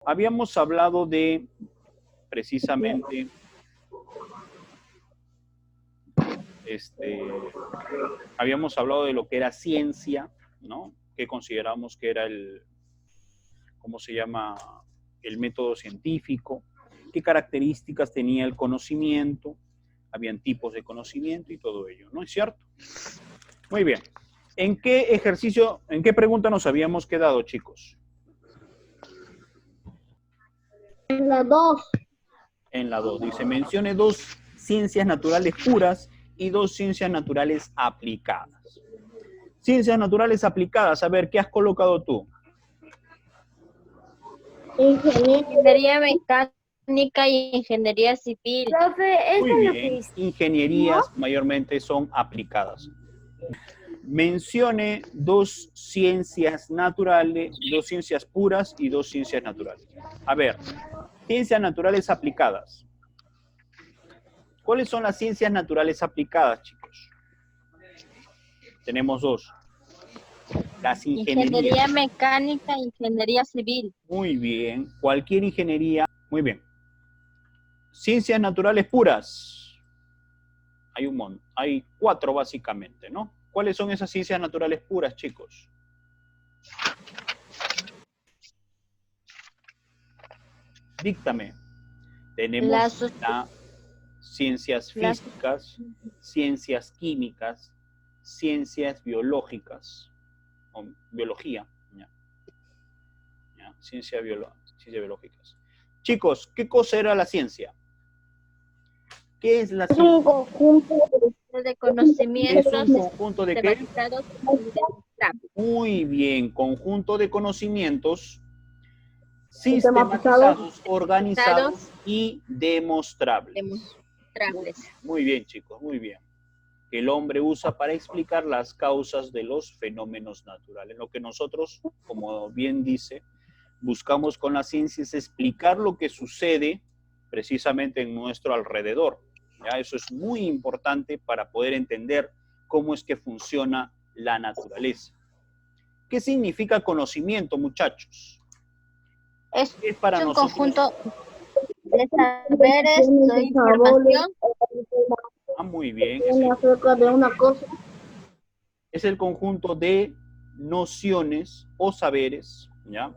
Habíamos hablado de, precisamente, habíamos hablado de lo que era ciencia, ¿no? Que consideramos que era ¿cómo se llama? El método científico, qué características tenía el conocimiento, habían tipos de conocimiento y todo ello, ¿no es cierto? Muy bien. ¿En qué ejercicio, en qué pregunta nos habíamos quedado, chicos? En la 2. En la 2. Dice, mencione 2 ciencias naturales puras y 2 ciencias naturales aplicadas. Ciencias naturales aplicadas, a ver, ¿qué has colocado tú? Ingeniería mecánica y ingeniería civil. Profe, Muy bien, ingenierías mayormente son aplicadas. Mencione 2 ciencias naturales, 2 ciencias puras y 2 ciencias naturales. A ver, ciencias naturales aplicadas. ¿Cuáles son las ciencias naturales aplicadas, chicos? Tenemos 2. Las ingenierías. Ingeniería mecánica e ingeniería civil. Muy bien. Cualquier ingeniería. Muy bien. Ciencias naturales puras. Hay un montón. Hay 4 básicamente, ¿no? ¿Cuáles son esas ciencias naturales puras, chicos? Díctame. Tenemos las ciencias físicas, ciencias químicas, ciencias biológicas, o biología, ciencias biológicas. Chicos, ¿qué cosa era la ciencia? ¿Qué es la ciencia? Un conjunto de conocimientos. ¿Es un conjunto de qué? Muy bien, conjunto de conocimientos sistematizados, organizados y demostrables. Muy bien, chicos, muy bien. Que el hombre usa para explicar las causas de los fenómenos naturales. Lo que nosotros, como bien dice, buscamos con la ciencia es explicar lo que sucede precisamente en nuestro alrededor. ¿Ya? Eso es muy importante para poder entender cómo es que funciona la naturaleza. ¿Qué significa conocimiento, muchachos? Es para un nosotros conjunto de saberes, de información. Muy bien. Acerca de una cosa. Es el conjunto de nociones o saberes, ¿ya?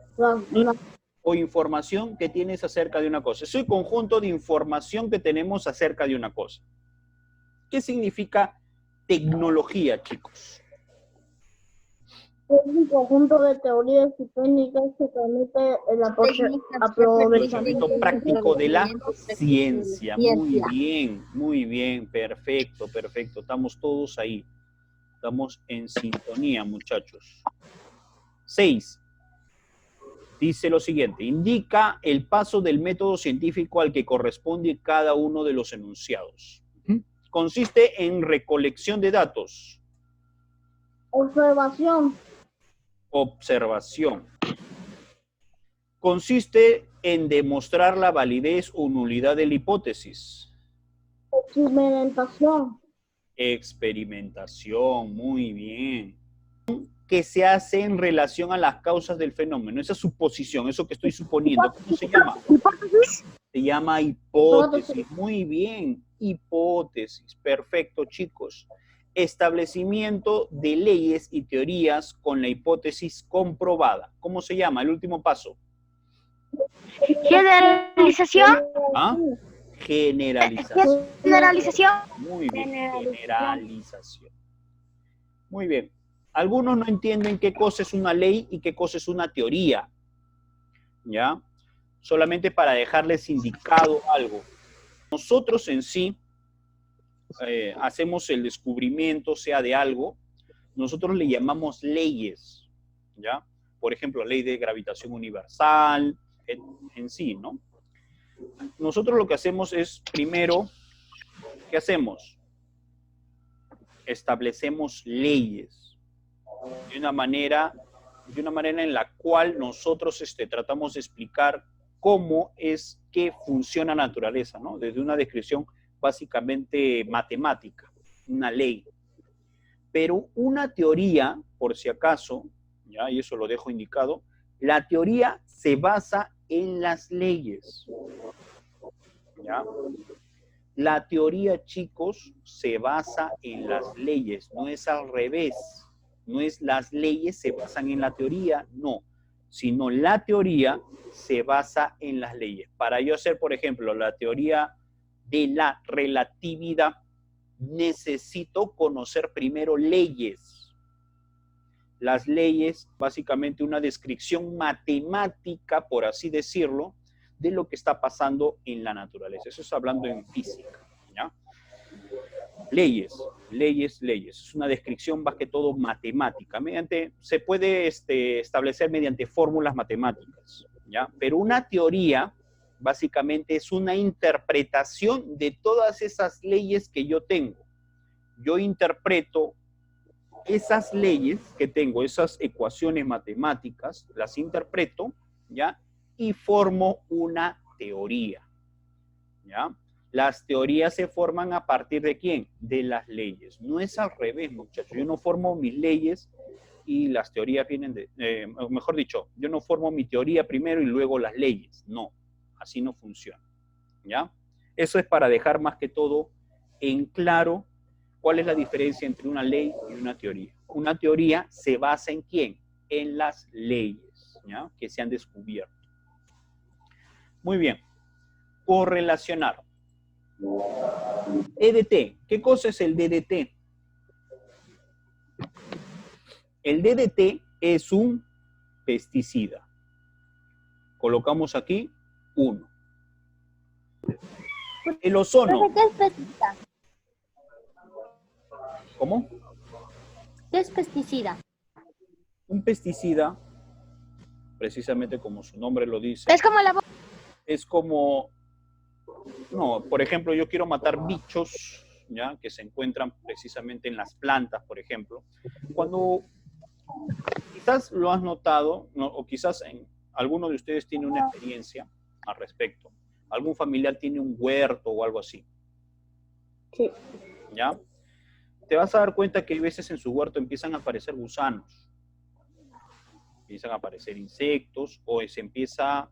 O información que tienes acerca de una cosa. Es el conjunto de información que tenemos acerca de una cosa. ¿Qué significa tecnología, chicos? Es un conjunto de teorías y técnicas que permite el aprovechamiento práctico de la ciencia. Muy bien, perfecto, perfecto. Estamos todos ahí. Estamos en sintonía, muchachos. 6. Dice lo siguiente, indica el paso del método científico al que corresponde cada uno de los enunciados. Consiste en recolección de datos. Observación. Consiste en demostrar la validez o nulidad de la hipótesis. Experimentación, muy bien. Que se hace en relación a las causas del fenómeno. Esa suposición, eso que estoy suponiendo. ¿Cómo se llama? ¿Hipótesis? Se llama hipótesis. Muy bien, hipótesis. Perfecto, chicos. Establecimiento de leyes y teorías con la hipótesis comprobada. ¿Cómo se llama? El último paso. Generalización. ¿Ah? Generalización. Generalización. Muy bien, generalización. Muy bien. Algunos no entienden qué cosa es una ley y qué cosa es una teoría. ¿Ya? Solamente para dejarles indicado algo. Nosotros en sí hacemos el descubrimiento, sea de algo, nosotros le llamamos leyes. ¿Ya? Por ejemplo, ley de gravitación universal, en sí, ¿no? Nosotros lo que hacemos es, primero, ¿qué hacemos? Establecemos leyes de una manera en la cual nosotros tratamos de explicar cómo es que funciona la naturaleza, ¿no? Desde una descripción básicamente matemática, una ley. Pero una teoría, por si acaso, ¿ya? Y eso lo dejo indicado, la teoría se basa en las leyes. ¿Ya? La teoría, chicos, se basa en las leyes, no es al revés. No es las leyes se basan en la teoría, no. Sino la teoría se basa en las leyes. Para yo hacer, por ejemplo, la teoría de la relatividad, necesito conocer primero leyes. Las leyes, básicamente una descripción matemática, por así decirlo, de lo que está pasando en la naturaleza. Eso es hablando en física, ¿ya? Leyes, leyes, leyes. Es una descripción más que todo matemática. Se puede establecer mediante fórmulas matemáticas, ¿ya? Pero una teoría, básicamente, es una interpretación de todas esas leyes que yo tengo. Yo interpreto esas leyes que tengo, esas ecuaciones matemáticas, las interpreto, ¿ya? Y formo una teoría, ¿ya? Las teorías se forman a partir de ¿quién? De las leyes. No es al revés, muchachos. Yo no formo mis leyes y las teorías vienen de... mejor dicho, yo no formo mi teoría primero y luego las leyes. No, así no funciona, ¿ya? Eso es para dejar más que todo en claro cuál es la diferencia entre una ley y una teoría. Una teoría se basa en ¿quién? En las leyes, ¿ya? Que se han descubierto. Muy bien. Correlacionar. DDT. ¿Qué cosa es el DDT? El DDT es un pesticida. Colocamos aquí 1. El ozono. ¿Qué es pesticida? ¿Cómo? ¿Qué es pesticida? Un pesticida, precisamente como su nombre lo dice. Es como la... Es como... No, por ejemplo, yo quiero matar bichos, ¿ya? Que se encuentran precisamente en las plantas, por ejemplo. Cuando quizás lo has notado, ¿no? O quizás alguno de ustedes tiene una experiencia al respecto. Algún familiar tiene un huerto o algo así. Sí. ¿Ya? Te vas a dar cuenta que hay veces en su huerto empiezan a aparecer gusanos. Empiezan a aparecer insectos o se empieza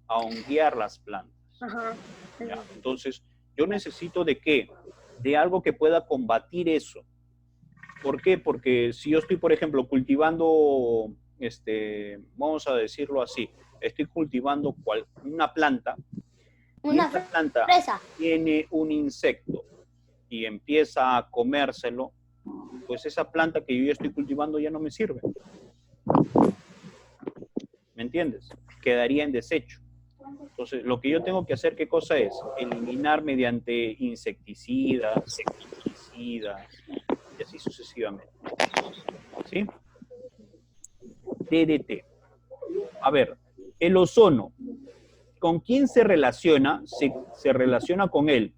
a honguear las plantas. Ajá. ¿Ya? Entonces, yo necesito ¿de qué? De algo que pueda combatir eso. ¿Por qué? Porque si yo estoy, por ejemplo, cultivando, vamos a decirlo así, estoy cultivando una planta, y esta planta tiene un insecto y empieza a comérselo, pues esa planta que yo ya estoy cultivando ya no me sirve. ¿Me entiendes? Quedaría en desecho. Entonces, lo que yo tengo que hacer, ¿qué cosa es? Eliminar mediante insecticidas, pesticidas, y así sucesivamente. ¿Sí? DDT. A ver, el ozono. ¿Con quién se relaciona? Se relaciona con él,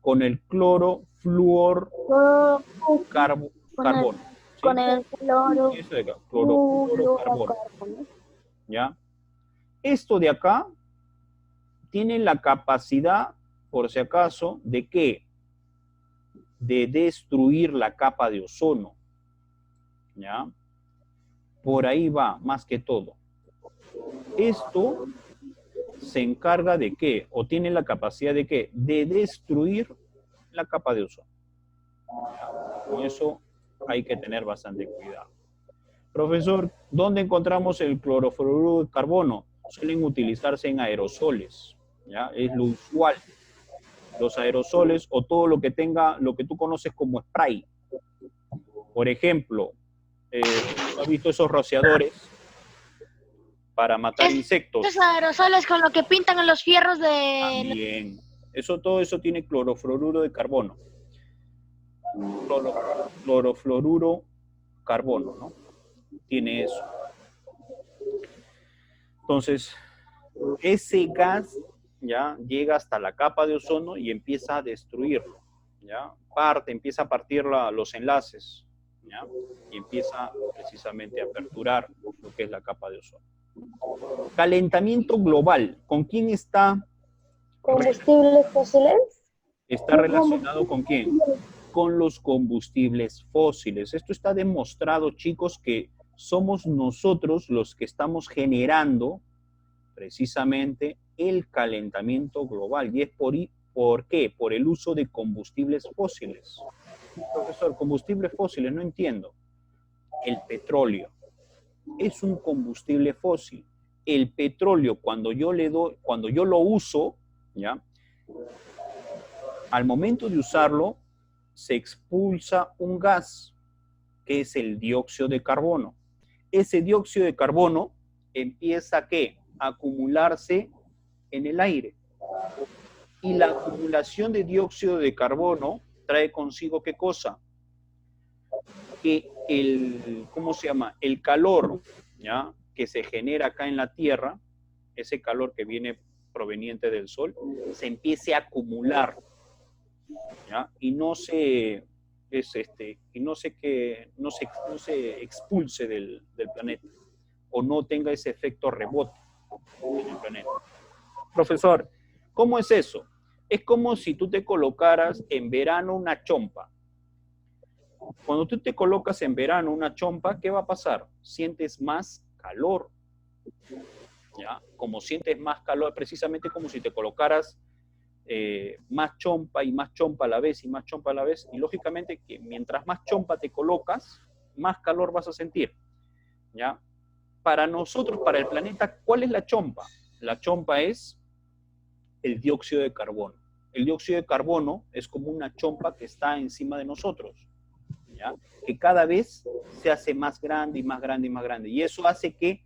con el clorofluorcarbono. ¿Sí? Con el cloro. Eso de acá, clorofluorocarbono. ¿Ya? Esto de acá tiene la capacidad, por si acaso, ¿de qué? De destruir la capa de ozono. ¿Ya? Por ahí va, más que todo. Esto se encarga de qué, o tiene la capacidad de qué, de destruir la capa de ozono. ¿Ya? Con eso hay que tener bastante cuidado. Profesor, ¿dónde encontramos el clorofluoruro de carbono? Suelen utilizarse en aerosoles, ¿ya? Es lo usual. Los aerosoles o todo lo que tenga, lo que tú conoces como spray. Por ejemplo, ¿has visto esos rociadores para matar insectos? Esos aerosoles con lo que pintan en los fierros de... También. Todo eso tiene clorofluoruro de carbono. Clorofluoruro carbono, ¿no? Tiene eso. Entonces, ese gas ya llega hasta la capa de ozono y empieza a destruirlo, ¿ya? Empieza a partir los enlaces, ¿ya? Y empieza precisamente a aperturar lo que es la capa de ozono. Calentamiento global. ¿Con quién está? ¿Combustibles fósiles? ¿Está relacionado con quién? Con los combustibles fósiles. Esto está demostrado, chicos, que somos nosotros los que estamos generando Precisamente el calentamiento global. ¿Y es por qué? Por el uso de combustibles fósiles. Profesor, combustibles fósiles, no entiendo. El petróleo es un combustible fósil. El petróleo, cuando yo lo uso, ¿ya? Al momento de usarlo, se expulsa un gas, que es el dióxido de carbono. Ese dióxido de carbono empieza a acumularse en el aire. Y la acumulación de dióxido de carbono trae consigo ¿qué cosa? Que el calor, ¿ya?, que se genera acá en la Tierra, ese calor que viene proveniente del Sol, se empiece a acumular, ¿ya? Y no se expulse del planeta, o no tenga ese efecto rebote en el planeta. Profesor, ¿cómo es eso? Es como si tú te colocaras en verano una chompa. Cuando tú te colocas en verano una chompa, ¿qué va a pasar? Sientes más calor, ¿ya? Como sientes más calor, precisamente como si te colocaras más chompa y más chompa a la vez y más chompa a la vez, y lógicamente que mientras más chompa te colocas, más calor vas a sentir, ¿ya? Para nosotros, para el planeta, ¿cuál es la chompa? La chompa es el dióxido de carbono. El dióxido de carbono es como una chompa que está encima de nosotros, ¿ya? Que cada vez se hace más grande y más grande y más grande. Y eso hace que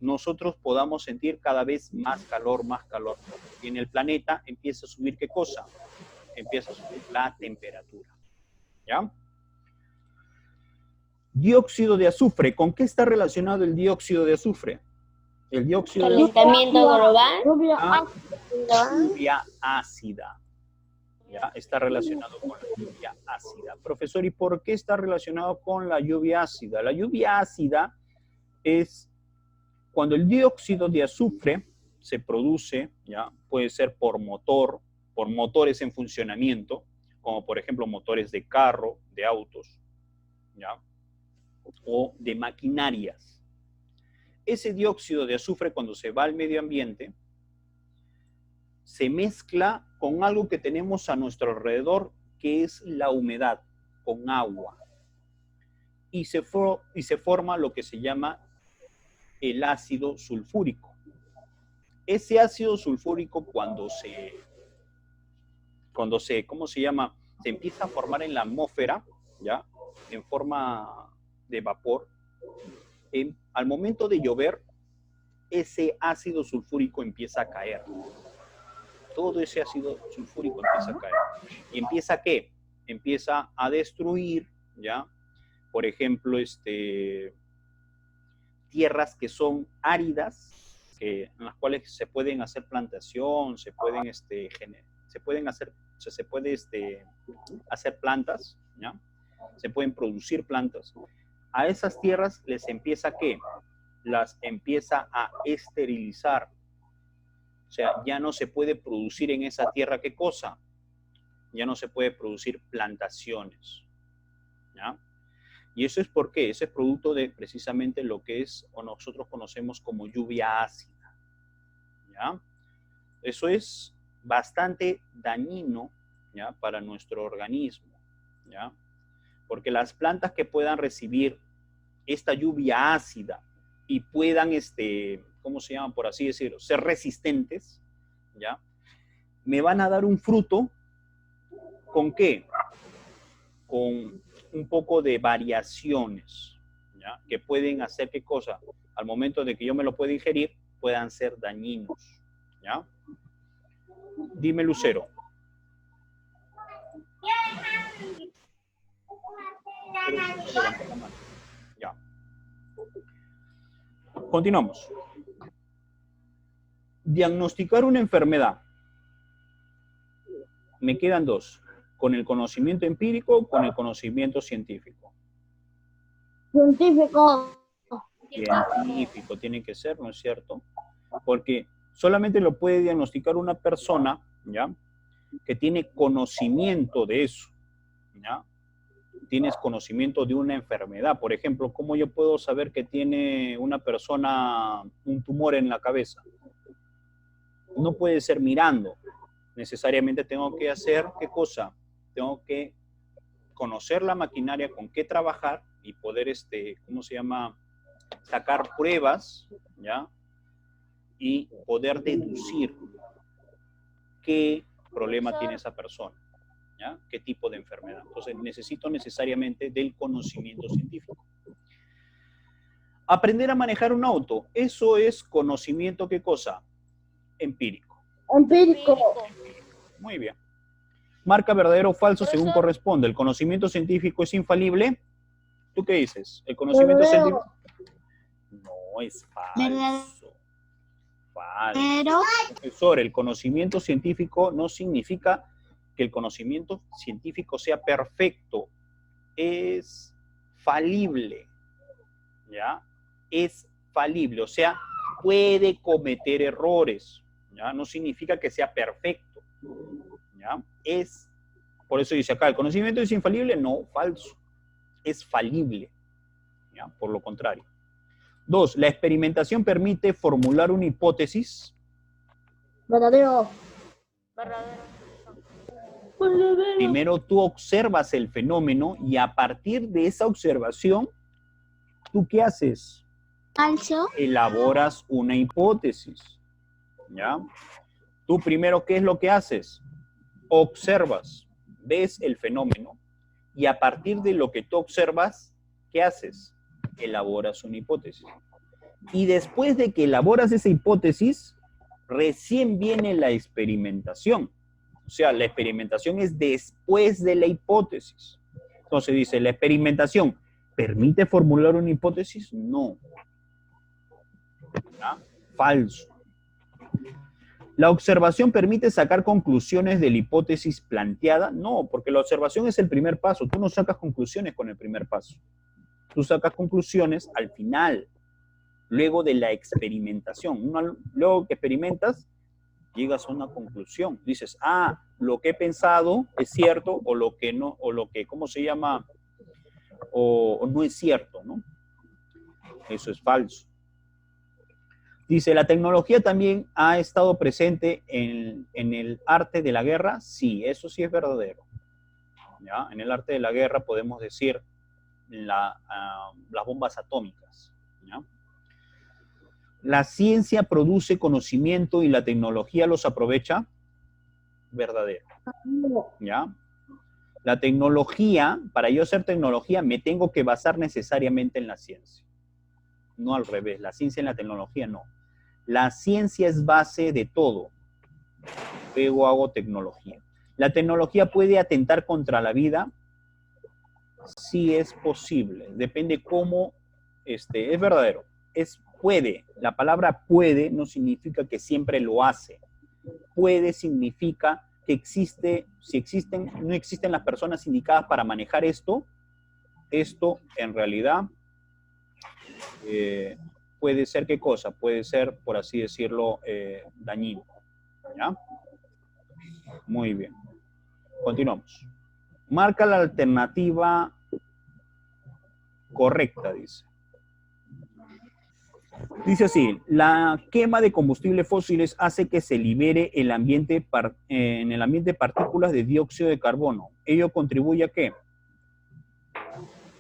nosotros podamos sentir cada vez más calor, más calor. Y en el planeta empieza a subir ¿qué cosa? Empieza a subir la temperatura, ¿ya? Dióxido de azufre. ¿Con qué está relacionado el dióxido de azufre? El dióxido de azufre. Calentamiento global. Lluvia ácida. ¿Ya? Está relacionado con la lluvia ácida. Profesor, ¿y por qué está relacionado con la lluvia ácida? La lluvia ácida es cuando el dióxido de azufre se produce, ¿ya? Puede ser por motores en funcionamiento, como por ejemplo motores de carro, de autos, ¿ya? O de maquinarias. Ese dióxido de azufre, cuando se va al medio ambiente, se mezcla con algo que tenemos a nuestro alrededor, que es la humedad, con agua. Y se forma lo que se llama el ácido sulfúrico. Ese ácido sulfúrico cuando se empieza a formar en la atmósfera, ¿ya? En forma de vapor, al momento de llover, ese ácido sulfúrico empieza a caer. Todo ese ácido sulfúrico empieza a caer. ¿Y empieza qué? Empieza a destruir, ¿ya? Por ejemplo, tierras que son áridas, en las cuales se pueden hacer plantación, se puede hacer plantas, ¿ya? Se pueden producir plantas. A esas tierras les empieza ¿qué? Las empieza a esterilizar. O sea, ya no se puede producir en esa tierra ¿qué cosa? Ya no se puede producir plantaciones, ¿ya? Y eso es por qué, ese es producto de precisamente lo que es o nosotros conocemos como lluvia ácida, ¿ya? Eso es bastante dañino, ¿ya? Para nuestro organismo, ¿ya? Porque las plantas que puedan recibir esta lluvia ácida y puedan, ¿cómo se llama? Por así decirlo, ser resistentes, ¿ya? Me van a dar un fruto, ¿con qué? Con un poco de variaciones, ¿ya? Que pueden hacer ¿qué cosa? Al momento de que yo me lo pueda ingerir, puedan ser dañinos, ¿ya? Dime, Lucero. Ya. Continuamos. Diagnosticar una enfermedad. Me quedan dos. ¿Con el conocimiento empírico o con el conocimiento científico? Científico. Científico tiene que ser, ¿no es cierto? Porque solamente lo puede diagnosticar una persona, ¿ya? Que tiene conocimiento de eso, ¿ya? Tienes conocimiento de una enfermedad. Por ejemplo, ¿cómo yo puedo saber que tiene una persona un tumor en la cabeza? No puede ser mirando. Necesariamente tengo que hacer, ¿qué cosa? Tengo que conocer la maquinaria, con qué trabajar y poder, ¿cómo se llama? Sacar pruebas, ¿ya? Y poder deducir qué problema tiene esa persona, ¿ya? ¿Qué tipo de enfermedad? Entonces, necesito necesariamente del conocimiento científico. Aprender a manejar un auto, eso es conocimiento, ¿qué cosa? Empírico. Empírico. Muy bien. Marca verdadero o falso según corresponde. ¿El conocimiento científico es infalible? ¿Tú qué dices? ¿El conocimiento científico? No, es falso. Falso. Profesor, el conocimiento científico no significa que el conocimiento científico sea perfecto. Es falible. ¿Ya? Es falible, o sea, puede cometer errores. ¿Ya? No significa que sea perfecto. ¿Ya? Por eso dice acá, ¿el conocimiento es infalible? No, falso. Es falible. ¿Ya? Por lo contrario. 2. La experimentación permite formular una hipótesis. Verdadero. Primero tú observas el fenómeno y a partir de esa observación, ¿tú qué haces? Falso. Elaboras una hipótesis. ¿Ya? Tú primero, ¿qué es lo que haces? Observas, ves el fenómeno y a partir de lo que tú observas, ¿qué haces? Elaboras una hipótesis. Y después de que elaboras esa hipótesis, recién viene la experimentación. O sea, la experimentación es después de la hipótesis. Entonces dice, ¿la experimentación permite formular una hipótesis? No. ¿Ya? Falso. ¿La observación permite sacar conclusiones de la hipótesis planteada? No, porque la observación es el primer paso. Tú no sacas conclusiones con el primer paso. Tú sacas conclusiones al final, luego de la experimentación. Luego que experimentas, llegas a una conclusión. Dices, ah, lo que he pensado es cierto, o lo que no, o lo que, ¿cómo se llama? O no es cierto, ¿no? Eso es falso. Dice, ¿la tecnología también ha estado presente en el arte de la guerra? Sí, eso sí es verdadero. ¿Ya? En el arte de la guerra podemos decir las bombas atómicas. ¿Ya? ¿La ciencia produce conocimiento y la tecnología los aprovecha? Verdadero. ¿Ya? La tecnología, para yo hacer tecnología, me tengo que basar necesariamente en la ciencia. No al revés, la ciencia en la tecnología no. La ciencia es base de todo. Luego hago tecnología. ¿La tecnología puede atentar contra la vida? Sí es posible. Depende cómo, es verdadero. Puede. La palabra puede no significa que siempre lo hace. Puede significa que no existen las personas indicadas para manejar esto en realidad puede ser ¿qué cosa? Puede ser, por así decirlo, dañino. ¿Ya? Muy bien. Continuamos. Marca la alternativa correcta, dice. Dice así, la quema de combustibles fósiles hace que se libere en el ambiente partículas de dióxido de carbono. ¿Ello contribuye a qué?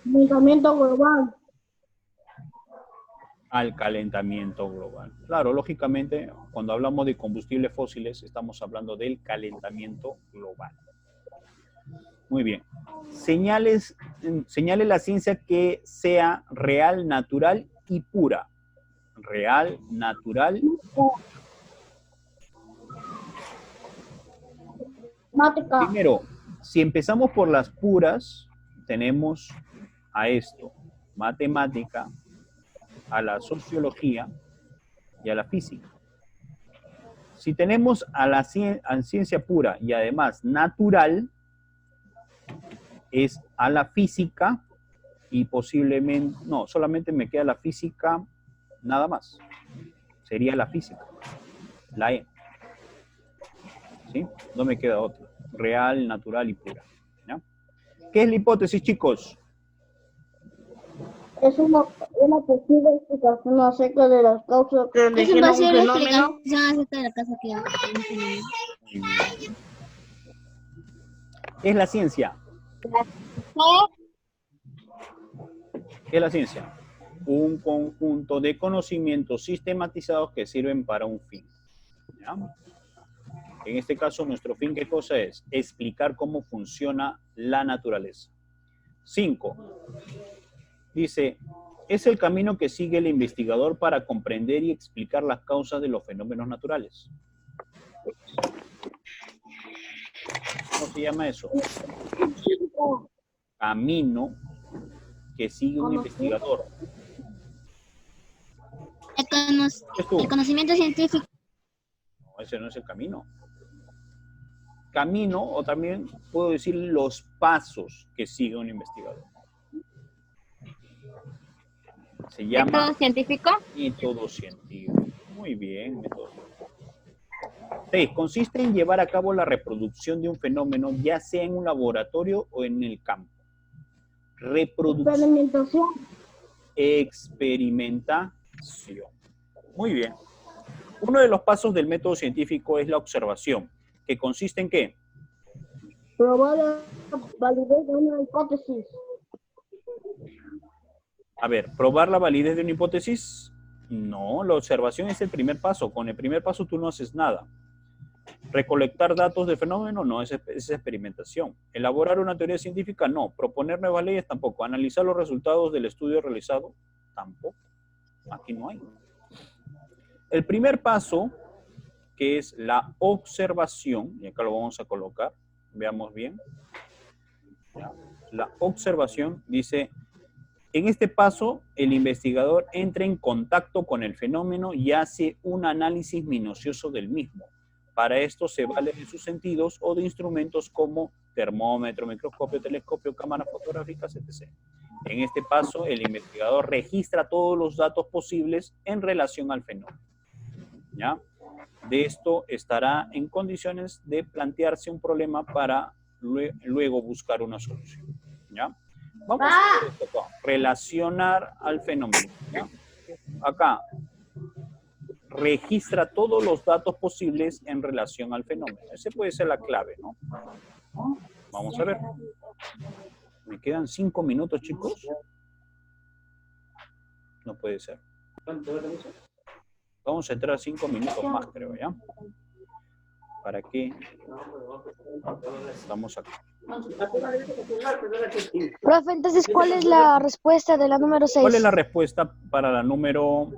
Calentamiento global. Al calentamiento global. Claro, lógicamente, cuando hablamos de combustibles fósiles, estamos hablando del calentamiento global. Muy bien. Señale la ciencia que sea real, natural y pura. Real, natural. Primero, si empezamos por las puras, tenemos a esto, matemática, a la sociología y a la física. Si tenemos a la ciencia pura y además natural, es a la física y posiblemente, no, solamente me queda la física, nada más. Sería la física, la E. ¿Sí? No me queda otra. Real, natural y pura. ¿Ya? ¿Qué es la hipótesis, chicos? Es una posible explicación acerca de las causas que originan un fenómeno. ¿Qué es la ciencia? ¿Qué es la ciencia? Un conjunto de conocimientos sistematizados que sirven para un fin. ¿Ya? En este caso, nuestro fin, ¿qué cosa es? Explicar cómo funciona la naturaleza. 5. Dice, es el camino que sigue el investigador para comprender y explicar las causas de los fenómenos naturales. ¿Cómo se llama eso? Camino que sigue un investigador. El conocimiento científico. No, ese no es el camino. Camino, o también puedo decir los pasos que sigue un investigador. Se llama ¿Método científico? Método científico. Muy bien, método científico. 6. Consiste en llevar a cabo la reproducción de un fenómeno, ya sea en un laboratorio o en el campo. Reproducción. Experimentación. Muy bien. Uno de los pasos del método científico es la observación, que consiste en ¿qué? Probar la validez de una hipótesis. A ver, ¿probar la validez de una hipótesis? No, la observación es el primer paso. Con el primer paso tú no haces nada. ¿Recolectar datos de fenómeno? No, es experimentación. ¿Elaborar una teoría científica? No. ¿Proponer nuevas leyes? Tampoco. ¿Analizar los resultados del estudio realizado? Tampoco. Aquí no hay. El primer paso, que es la observación, y acá lo vamos a colocar, veamos bien. La observación dice, en este paso, el investigador entra en contacto con el fenómeno y hace un análisis minucioso del mismo. Para esto se vale de sus sentidos o de instrumentos como termómetro, microscopio, telescopio, cámaras fotográficas, etc. En este paso, el investigador registra todos los datos posibles en relación al fenómeno. ¿Ya? De esto estará en condiciones de plantearse un problema para luego buscar una solución. ¿Ya? Vamos a ver esto acá. Relacionar al fenómeno. ¿Ya? Acá, registra todos los datos posibles en relación al fenómeno. Ese puede ser la clave, ¿no? Vamos a ver. Me quedan 5 minutos, chicos. No puede ser. Vamos a entrar 5 minutos más, creo, ¿ya? ¿Para qué? Estamos acá. Profe, entonces, ¿cuál es la respuesta de la número 6? ¿Cuál es la respuesta para la número...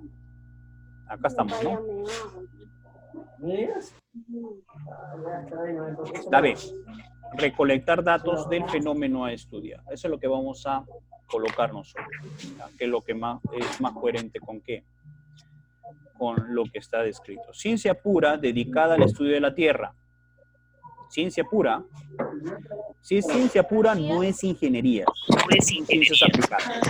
Acá estamos, ¿no? La B. Recolectar datos del fenómeno a estudiar. Eso es lo que vamos a colocar nosotros. ¿Ya? Que es lo que es más coherente con qué. Con lo que está descrito. Ciencia pura dedicada al estudio de la Tierra. Ciencia pura. Si es ciencia pura, no es ingeniería. No es ciencias aplicadas.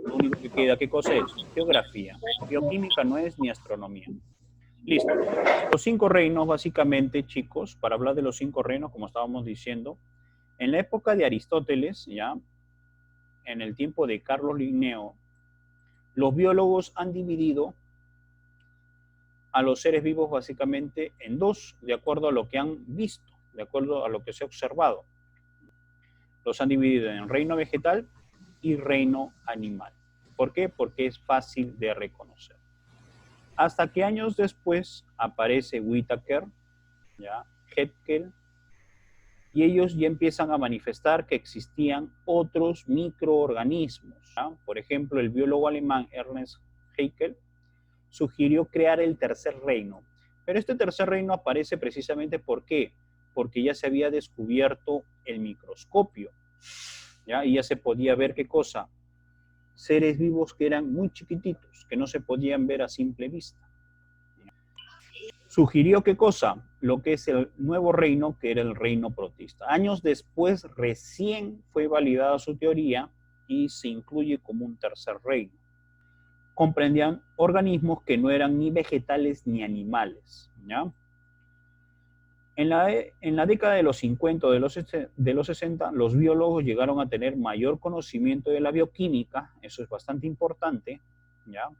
Lo único que queda, ¿qué cosa es? Geografía. Bioquímica no es ni astronomía. Listo. Los 5 reinos, básicamente, chicos, para hablar de los 5 reinos, como estábamos diciendo, en la época de Aristóteles, ya, en el tiempo de Carlos Linneo, los biólogos han dividido a los seres vivos básicamente en 2, de acuerdo a lo que han visto, de acuerdo a lo que se ha observado. Los han dividido en reino vegetal y reino animal. ¿Por qué? Porque es fácil de reconocer. Hasta que años después aparece Whittaker, ¿ya? Haeckel, y ellos ya empiezan a manifestar que existían otros microorganismos, ¿ya? Por ejemplo, el biólogo alemán Ernst Haeckel sugirió crear el tercer reino. Pero este tercer reino aparece precisamente ¿por qué? Porque ya se había descubierto el microscopio, ¿ya? Y ya se podía ver ¿qué cosa? Seres vivos que eran muy chiquititos, que no se podían ver a simple vista. Sugirió ¿qué cosa? Lo que es el nuevo reino, que era el reino protista. Años después, recién fue validada su teoría y se incluye como un tercer reino. Comprendían organismos que no eran ni vegetales ni animales, ¿ya? En la década de los 50 o de los 60, los biólogos llegaron a tener mayor conocimiento de la bioquímica, eso es bastante importante, ¿ya?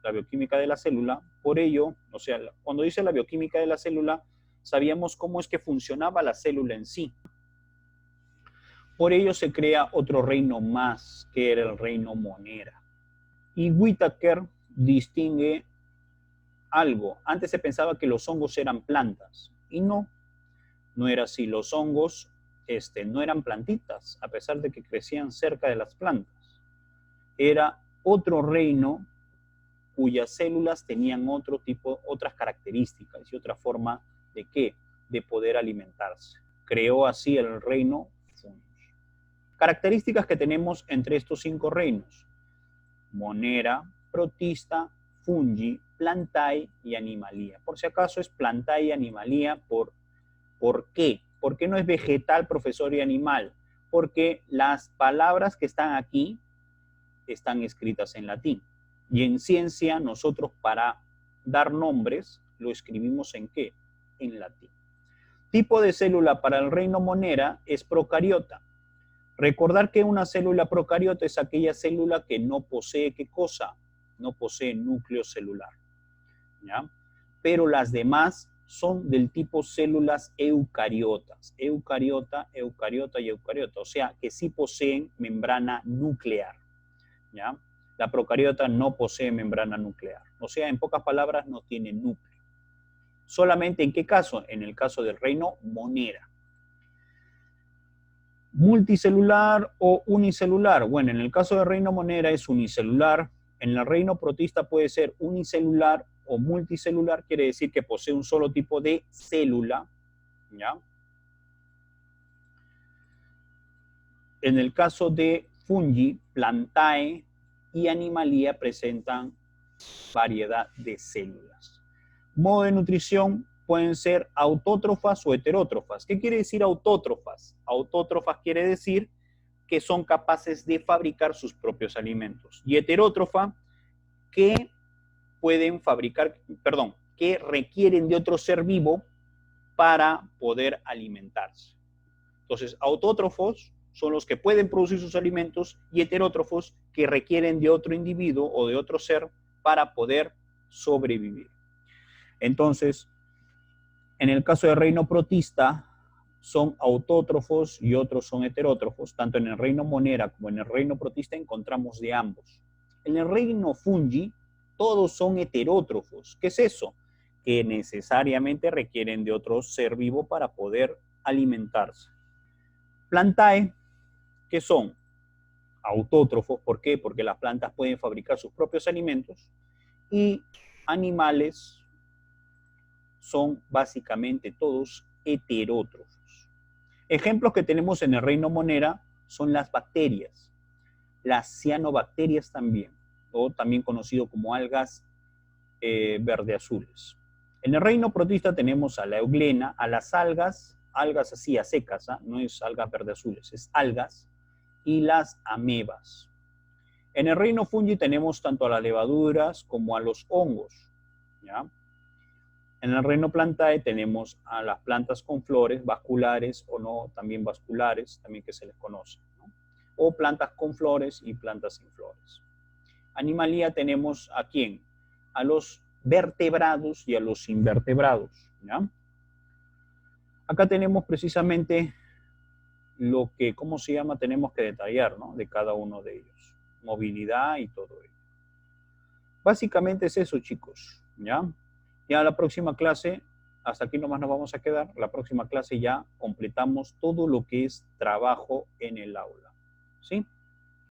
La bioquímica de la célula. Por ello, o sea, cuando dice la bioquímica de la célula, sabíamos cómo es que funcionaba la célula en sí. Por ello se crea otro reino más, que era el reino Monera. Y Whittaker distingue algo. Antes se pensaba que los hongos eran plantas, y no era así. Los hongos no eran plantitas, a pesar de que crecían cerca de las plantas. Era otro reino cuyas células tenían otras características y otra forma de ¿qué? De poder alimentarse. Creó así el reino Fungi. Características que tenemos entre estos 5 reinos: Monera, Protista, Fungi, Plantae y Animalia. Por si acaso es Plantae y Animalia, ¿por qué? ¿Por qué no es vegetal, profesor, y animal? Porque las palabras que están aquí están escritas en latín. Y en ciencia, nosotros para dar nombres, lo escribimos ¿en qué? En latín. Tipo de célula para el reino Monera es procariota. Recordar que una célula procariota es aquella célula que no posee, ¿qué cosa? No posee núcleo celular, ¿ya? Pero las demás son del tipo células eucariotas. Eucariota, eucariota y eucariota. O sea, que sí poseen membrana nuclear, ¿ya? La procariota no posee membrana nuclear. O sea, en pocas palabras, no tiene núcleo. ¿Solamente en qué caso? En el caso del reino Monera. ¿Multicelular o unicelular? Bueno, en el caso del reino Monera es unicelular. En el reino Protista puede ser unicelular o multicelular, quiere decir que posee un solo tipo de célula, ¿ya? En el caso de Fungi, Plantae y Animalia presentan variedad de células. Modo de nutrición pueden ser autótrofas o heterótrofas. ¿Qué quiere decir autótrofas? Autótrofas quiere decir que son capaces de fabricar sus propios alimentos. Y heterótrofa, que pueden fabricar, que requieren de otro ser vivo para poder alimentarse. Entonces, autótrofos son los que pueden producir sus alimentos y heterótrofos que requieren de otro individuo o de otro ser para poder sobrevivir. Entonces, en el caso del reino Protista, son autótrofos y otros son heterótrofos. Tanto en el reino Monera como en el reino Protista encontramos de ambos. En el reino Fungi, todos son heterótrofos. ¿Qué es eso? Que necesariamente requieren de otro ser vivo para poder alimentarse. Plantae, que son autótrofos. ¿Por qué? Porque las plantas pueden fabricar sus propios alimentos. Y animales son básicamente todos heterótrofos. Ejemplos que tenemos en el reino Monera son las bacterias, las cianobacterias también, o también conocido como algas verde-azules. En el reino Protista tenemos a la euglena, a las algas así a secas, ¿eh? No es algas verde-azules, es algas, y las amebas. En el reino Fungi tenemos tanto a las levaduras como a los hongos, ¿ya? En el reino Plantae tenemos a las plantas con flores, vasculares o no, también vasculares, también que se les conoce, ¿no? O plantas con flores y plantas sin flores. Animalia tenemos ¿a quién? A los vertebrados y a los invertebrados, ¿ya? Acá tenemos precisamente lo que, ¿cómo se llama? Tenemos que detallar, ¿no? De cada uno de ellos. Movilidad y todo ello. Básicamente es eso, chicos, ¿ya? Ya la próxima clase, hasta aquí nomás nos vamos a quedar. La próxima clase ya completamos todo lo que es trabajo en el aula, ¿sí?